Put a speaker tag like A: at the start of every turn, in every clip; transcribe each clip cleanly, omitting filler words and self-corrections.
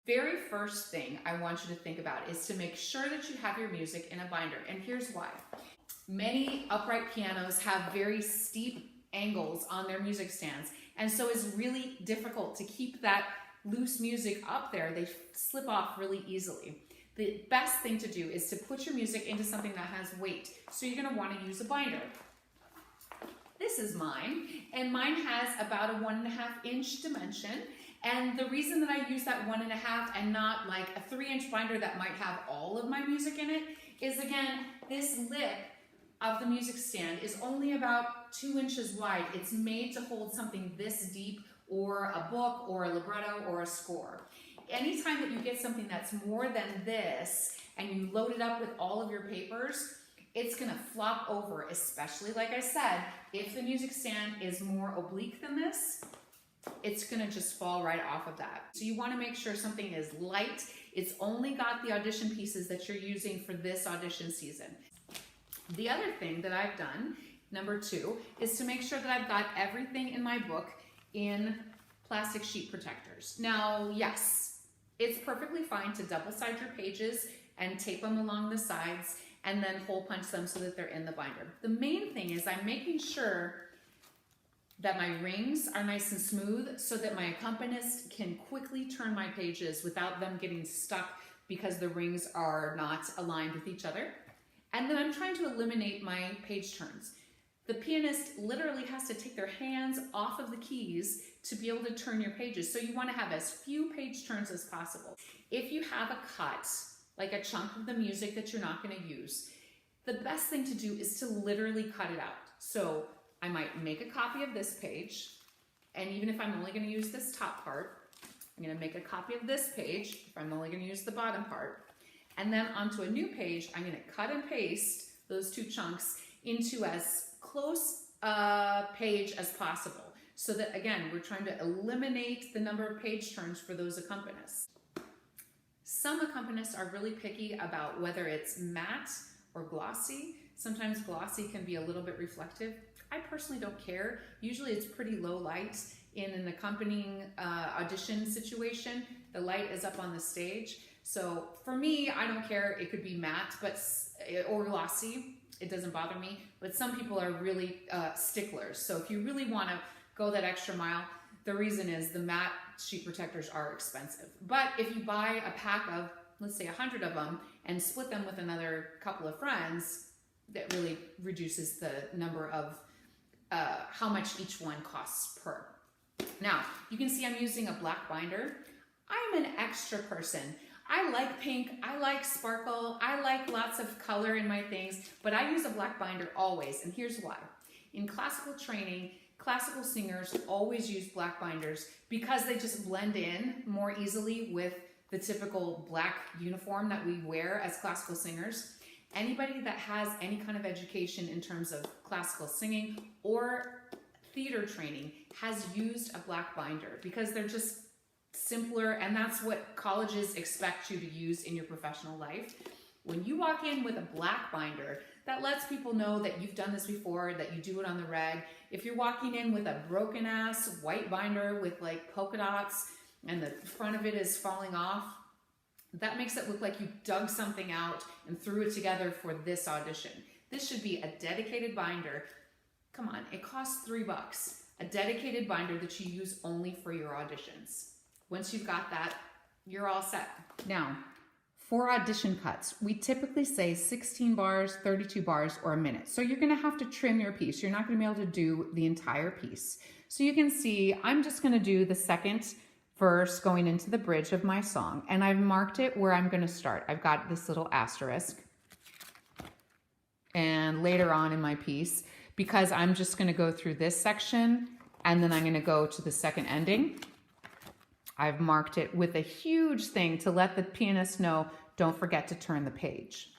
A: Very first thing I want you to think about is to make sure that you have your music in a binder, and here's why. Many upright pianos have very steep angles on their music stands, and so it's really difficult to keep that loose music up there. They slip off really easily. The best thing to do is to put your music into something that has weight, so you're going to want to use a binder. This is mine, and mine has about a 1.5 inch dimension. And the reason that I use that 1.5 and not like a 3-inch binder that might have all of my music in it is, again, this lip of the music stand is only about 2 inches wide. It's made to hold something this deep, or a book, or a libretto, or a score. Anytime that you get something that's more than this and you load it up with all of your papers, it's gonna flop over, especially, like I said, if the music stand is more oblique than this, it's gonna just fall right off of that. So you wanna make sure something is light. It's only got the audition pieces that you're using for this audition season. The other thing that I've done, number 2, is to make sure that I've got everything in my book in plastic sheet protectors. Now, yes, it's perfectly fine to double-side your pages and tape them along the sides and then hole punch them so that they're in the binder. The main thing is I'm making sure that my rings are nice and smooth so that my accompanist can quickly turn my pages without them getting stuck because the rings are not aligned with each other. And then I'm trying to eliminate my page turns. The pianist literally has to take their hands off of the keys to be able to turn your pages. So you want to have as few page turns as possible. If you have a cut, like a chunk of the music that you're not going to use, the best thing to do is to literally cut it out. So I might make a copy of this page, and even if I'm only going to use this top part, I'm going to make a copy of this page if I'm only going to use the bottom part, and then onto a new page, I'm going to cut and paste those 2 chunks into as close a page as possible. So that, again, we're trying to eliminate the number of page turns for those accompanists. Some accompanists are really picky about whether it's matte or glossy. Sometimes glossy can be a little bit reflective. I personally don't care. Usually it's pretty low light. In an accompanying audition situation, the light is up on the stage. So for me, I don't care. It could be matte or glossy. It doesn't bother me. But some people are really sticklers. So if you really want to go that extra mile, the reason is the matte sheet protectors are expensive. But if you buy a pack of, let's say 100 of them, and split them with another couple of friends, that really reduces the number of how much each one costs per. Now, you can see I'm using a black binder. I'm an extra person. I like pink, I like sparkle, I like lots of color in my things, but I use a black binder always, and here's why. In classical training, classical singers always use black binders because they just blend in more easily with the typical black uniform that we wear as classical singers. Anybody that has any kind of education in terms of classical singing or theater training has used a black binder because they're just simpler, and that's what colleges expect you to use in your professional life. When you walk in with a black binder, that lets people know that you've done this before, that you do it on the reg. If you're walking in with a broken ass white binder with like polka dots and the front of it is falling off, that makes it look like you dug something out and threw it together for this audition. This should be a dedicated binder. Come on, it costs $3. A dedicated binder that you use only for your auditions. Once you've got that, you're all set. Now, for audition cuts, we typically say 16 bars, 32 bars, or a minute. So you're gonna have to trim your piece. You're not gonna be able to do the entire piece. So you can see, I'm just gonna do the second verse going into the bridge of my song, and I've marked it where I'm gonna start. I've got this little asterisk. And later on in my piece, because I'm just gonna go through this section, and then I'm gonna go to the second ending, I've marked it with a huge thing to let the pianist know, don't forget to turn the page.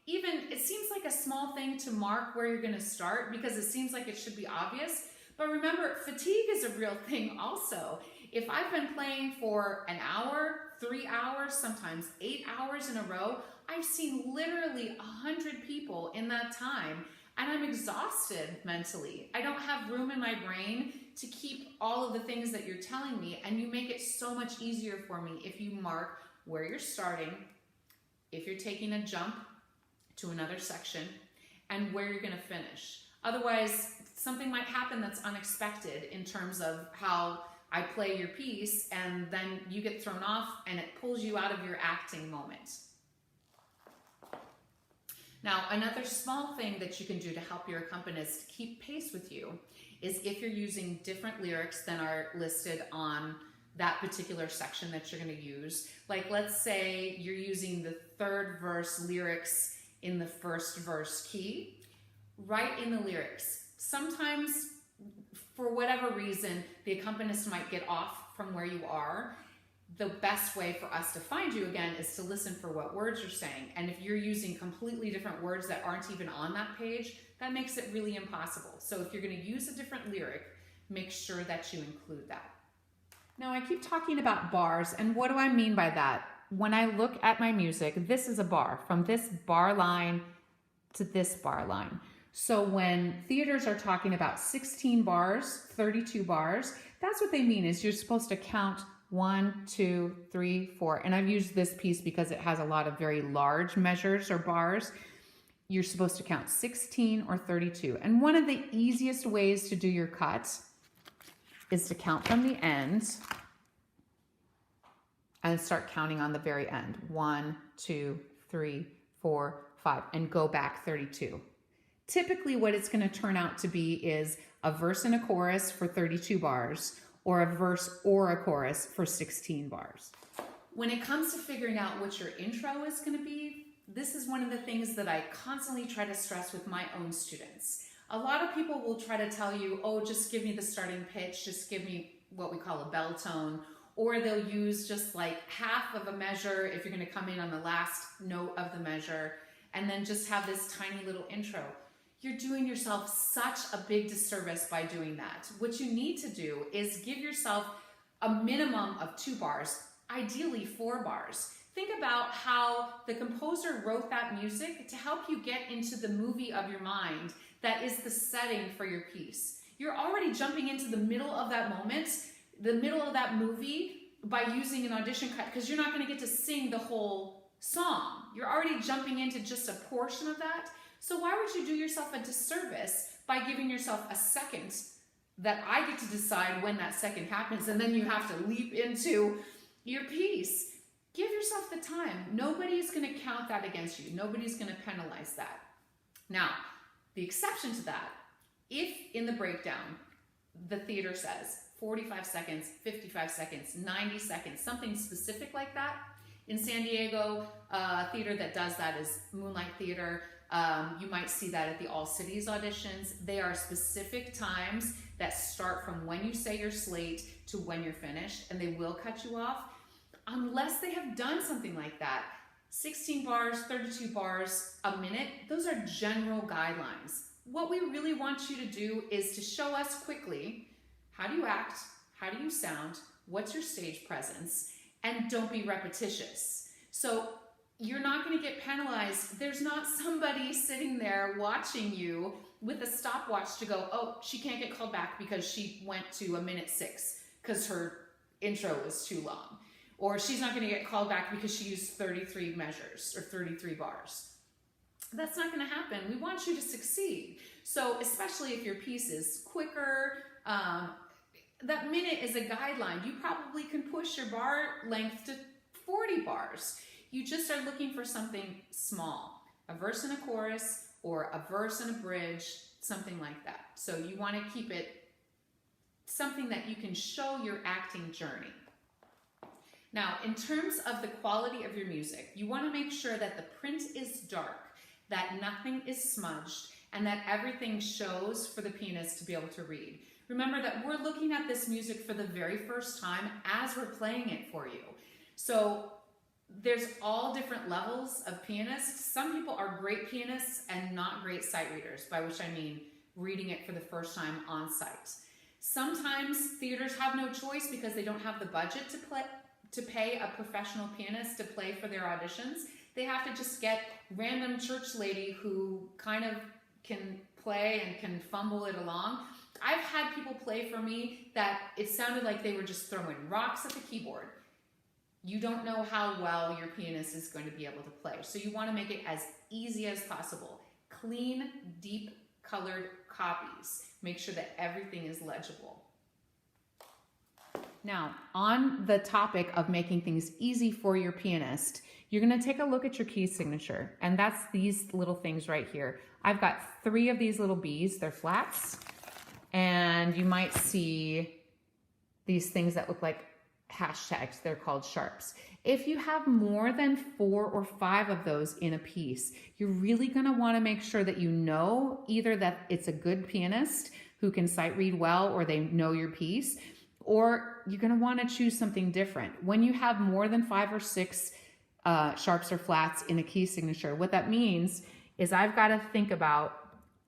A: Even, it seems like a small thing to mark where you're gonna start because it seems like it should be obvious, but remember, fatigue is a real thing also. If I've been playing for an hour, 3 hours, sometimes 8 hours in a row, I've seen literally 100 people in that time, and I'm exhausted mentally. I don't have room in my brain to keep all of the things that you're telling me, and you make it so much easier for me if you mark where you're starting, if you're taking a jump to another section, and where you're going to finish. Otherwise, something might happen that's unexpected in terms of how I play your piece, and then you get thrown off and it pulls you out of your acting moment. Now, another small thing that you can do to help your accompanist keep pace with you is if you're using different lyrics than are listed on that particular section that you're going to use. Like, let's say you're using the third verse lyrics in the first verse key. Write in the lyrics. Sometimes, for whatever reason, the accompanist might get off from where you are. The best way for us to find you again is to listen for what words you're saying. And if you're using completely different words that aren't even on that page, that makes it really impossible. So if you're going to use a different lyric, make sure that you include that. Now, I keep talking about bars, and what do I mean by that? When I look at my music, this is a bar, from this bar line to this bar line. So when theaters are talking about 16 bars, 32 bars, that's what they mean, is you're supposed to count 1, 2, 3, 4. And I've used this piece because it has a lot of very large measures or bars. You're supposed to count 16 or 32. And one of the easiest ways to do your cut is to count from the end and start counting on the very end. 1, 2, 3, 4, 5, and go back 32. Typically what it's going to turn out to be is a verse and a chorus for 32 bars, or a verse or a chorus for 16 bars. When it comes to figuring out what your intro is going to be, this is one of the things that I constantly try to stress with my own students. A lot of people will try to tell you, oh, just give me the starting pitch, just give me what we call a bell tone, or they'll use just like half of a measure if you're going to come in on the last note of the measure, and then just have this tiny little intro. You're doing yourself such a big disservice by doing that. What you need to do is give yourself a minimum of 2 bars, ideally 4 bars. Think about how the composer wrote that music to help you get into the movie of your mind that is the setting for your piece. You're already jumping into the middle of that moment, the middle of that movie, by using an audition cut, because you're not going to get to sing the whole song. You're already jumping into just a portion of that. So why would you do yourself a disservice by giving yourself a second that I get to decide when that second happens, and then you have to leap into your piece? Give yourself the time. Nobody's going to count that against you. Nobody's going to penalize that. Now, the exception to that, if in the breakdown, the theater says 45 seconds, 55 seconds, 90 seconds, something specific like that. In San Diego, a theater that does that is Moonlight Theater. You might see that at the All Cities auditions. They are specific times that start from when you say your slate to when you're finished, and they will cut you off unless they have done something like that. 16 bars, 32 bars a minute, those are general guidelines. What we really want you to do is to show us quickly, how do you act, how do you sound, what's your stage presence, and don't be repetitious. So you're not going to get penalized. There's not somebody sitting there watching you with a stopwatch to go, oh, she can't get called back because she went to a minute 6 because her intro was too long. Or she's not going to get called back because she used 33 measures or 33 bars. That's not going to happen. We want you to succeed. So especially if your piece is quicker, that minute is a guideline. You probably can push your bar length to 40 bars. You just are looking for something small, a verse and a chorus, or a verse and a bridge, something like that. So you want to keep it something that you can show your acting journey. Now, in terms of the quality of your music, you want to make sure that the print is dark, that nothing is smudged, and that everything shows for the pianist to be able to read. Remember that we're looking at this music for the very first time as we're playing it for you. So there's all different levels of pianists. Some people are great pianists and not great sight readers, by which I mean reading it for the first time on site. Sometimes theaters have no choice because they don't have the budget to pay a professional pianist to play for their auditions. They have to just get random church lady who kind of can play and can fumble it along. I've had people play for me that it sounded like they were just throwing rocks at the keyboard. You don't know how well your pianist is going to be able to play. So you want to make it as easy as possible. Clean, deep colored copies. Make sure that everything is legible. Now, on the topic of making things easy for your pianist, you're going to take a look at your key signature, and that's these little things right here. I've got 3 of these little B's, they're flats, and you might see these things that look like hashtags, they're called sharps. If you have more than 4 or 5 of those in a piece, you're really going to want to make sure that you know either that it's a good pianist who can sight read well, or they know your piece, or you're going to want to choose something different. When you have more than 5 or 6 sharps or flats in a key signature, what that means is I've got to think about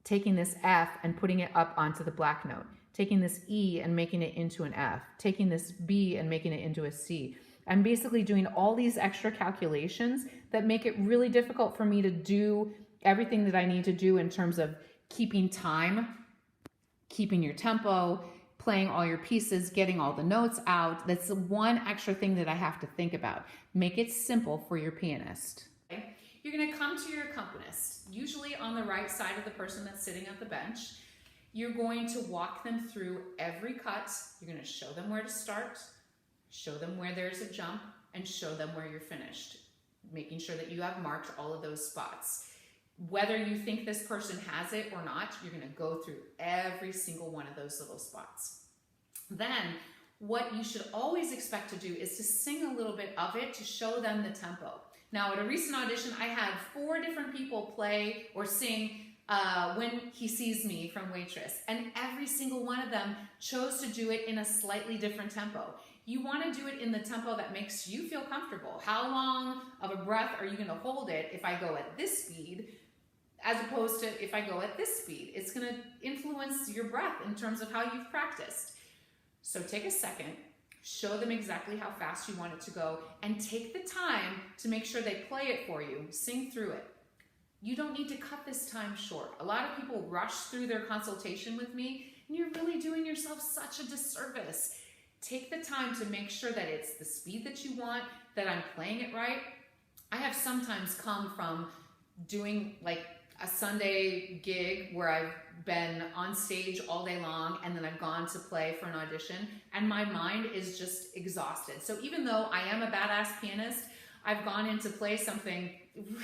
A: taking this F and putting it up onto the black note, taking this E and making it into an F, taking this B and making it into a C. I'm basically doing all these extra calculations that make it really difficult for me to do everything that I need to do in terms of keeping time, keeping your tempo, playing all your pieces, getting all the notes out. That's the one extra thing that I have to think about. Make it simple for your pianist. Okay? You're going to come to your accompanist, usually on the right side of the person that's sitting at the bench. You're going to walk them through every cut. You're going to show them where to start, show them where there's a jump, and show them where you're finished, making sure that you have marked all of those spots. Whether you think this person has it or not, you're going to go through every single one of those little spots. Then, what you should always expect to do is to sing a little bit of it to show them the tempo. Now, at a recent audition, I had 4 different people play or sing When He Sees Me from Waitress, and every single one of them chose to do it in a slightly different tempo. You want to do it in the tempo that makes you feel comfortable. How long of a breath are you going to hold it if I go at this speed, as opposed to if I go at this speed? It's going to influence your breath in terms of how you've practiced. So take a second, show them exactly how fast you want it to go, and take the time to make sure they play it for you. Sing through it. You don't need to cut this time short. A lot of people rush through their consultation with me, and you're really doing yourself such a disservice. Take the time to make sure that it's the speed that you want, that I'm playing it right. I have sometimes come from doing like a Sunday gig where I've been on stage all day long, and then I've gone to play for an audition, and my mind is just exhausted. So even though I am a badass pianist, I've gone in to play something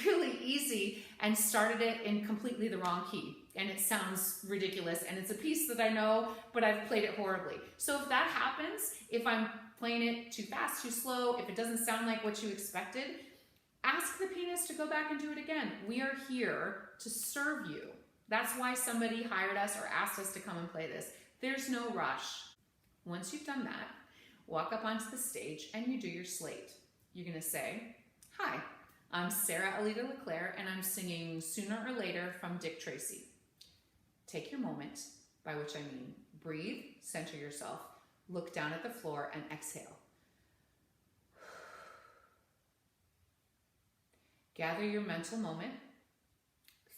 A: really easy and started it in completely the wrong key. And it sounds ridiculous, and it's a piece that I know, but I've played it horribly. So if that happens, if I'm playing it too fast, too slow, if it doesn't sound like what you expected, ask the pianist to go back and do it again. We are here to serve you. That's why somebody hired us or asked us to come and play this. There's no rush. Once you've done that, walk up onto the stage and you do your slate. You're going to say, "Hi, I'm Sarah Alita LeClaire, and I'm singing Sooner or Later from Dick Tracy." Take your moment, by which I mean breathe, center yourself, look down at the floor, and exhale. Gather your mental moment.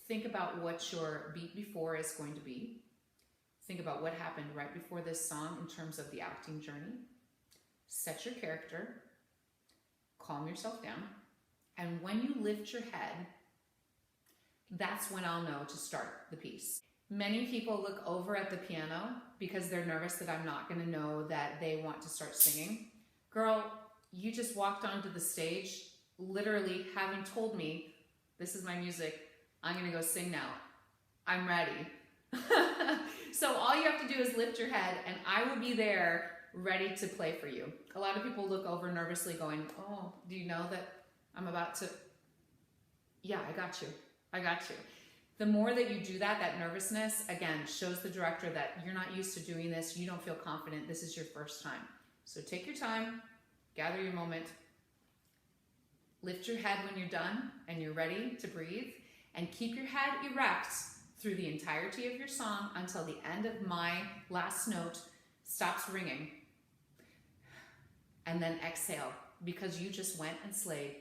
A: Think about what your beat before is going to be. Think about what happened right before this song in terms of the acting journey. Set your character. Calm yourself down. And when you lift your head, that's when I'll know to start the piece. Many people look over at the piano because they're nervous that I'm not going to know that they want to start singing. Girl, you just walked onto the stage literally having told me, "This is my music, I'm going to go sing now. I'm ready." So all you have to do is lift your head, and I will be there ready to play for you. A lot of people look over nervously going, "Oh, do you know that I'm about to..." Yeah, I got you. I got you. The more that you do that, that nervousness, again, shows the director that you're not used to doing this, you don't feel confident, this is your first time. So take your time, gather your moment, lift your head when you're done and you're ready to breathe, and keep your head erect through the entirety of your song until the end of my last note stops ringing. And then exhale, because you just went and slayed